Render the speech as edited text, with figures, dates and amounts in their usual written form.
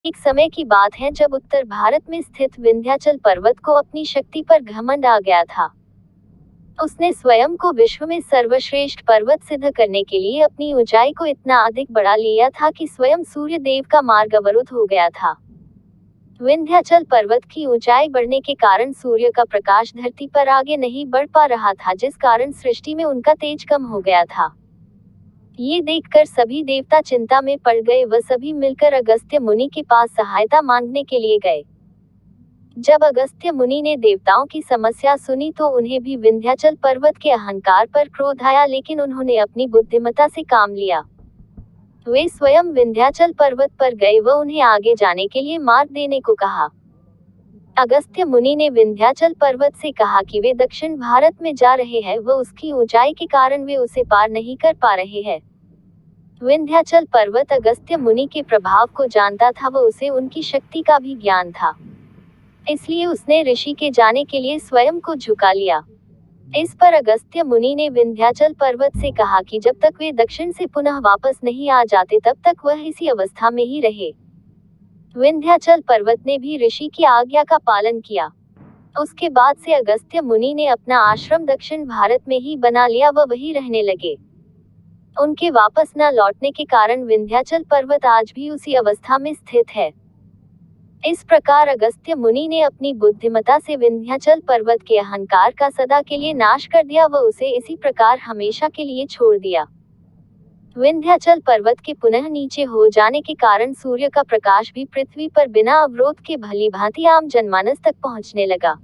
एक समय की बात है जब उत्तर भारत में स्थित विंध्याचल पर्वत को अपनी शक्ति पर घमंड आ गया था। उसने स्वयं को विश्व में सर्वश्रेष्ठ पर्वत सिद्ध करने के लिए अपनी ऊंचाई को इतना अधिक बढ़ा लिया था कि स्वयं सूर्य देव का मार्ग अवरुद्ध हो गया था। विंध्याचल पर्वत की ऊंचाई बढ़ने के कारण सूर्य का प्रकाश धरती पर आगे नहीं बढ़ पा रहा था, जिस कारण सृष्टि में उनका तेज कम हो गया था। ये देखकर सभी देवता चिंता में पड़ गए। वह सभी मिलकर अगस्त्य मुनि के पास सहायता मांगने के लिए गए। जब अगस्त्य मुनि ने देवताओं की समस्या सुनी तो उन्हें भी विंध्याचल पर्वत के अहंकार पर क्रोध आया, लेकिन उन्होंने अपनी बुद्धिमत्ता से काम लिया। वे स्वयं विंध्याचल पर्वत पर गए व उन्हें आगे जाने के लिए मार्ग देने को कहा। अगस्त्य मुनि ने विंध्याचल पर्वत से कहा कि वे दक्षिण भारत में जा रहे हैं व उसकी ऊंचाई के कारण वे उसे पार नहीं कर पा रहे हैं। विंध्याचल पर्वत अगस्त्य मुनि के प्रभाव को जानता था व उसे उनकी शक्ति का भी ज्ञान था, इसलिए उसने ऋषि के जाने के लिए स्वयं को झुका लिया। इस पर अगस्त्य मुनि ने विंध्याचल पर्वत से कहा कि जब तक वे दक्षिण से पुनः वापस नहीं आ जाते तब तक वह इसी अवस्था में ही रहे। विंध्याचल पर्वत ने भी ऋषि की आज्ञा का पालन किया। उसके बाद से अगस्त्य मुनि ने अपना आश्रम दक्षिण भारत में ही बना लिया व वहीं रहने लगे। उनके वापस न लौटने के कारण विंध्याचल पर्वत आज भी उसी अवस्था में स्थित है। इस प्रकार अगस्त्य मुनि ने अपनी बुद्धिमत्ता से विंध्याचल पर्वत के अहंकार का सदा के लिए नाश कर दिया व उसे इसी प्रकार हमेशा के लिए छोड़ दिया। विंध्याचल पर्वत के पुनः नीचे हो जाने के कारण सूर्य का प्रकाश भी पृथ्वी पर बिना अवरोध के भली भांति आम जनमानस तक पहुंचने लगा।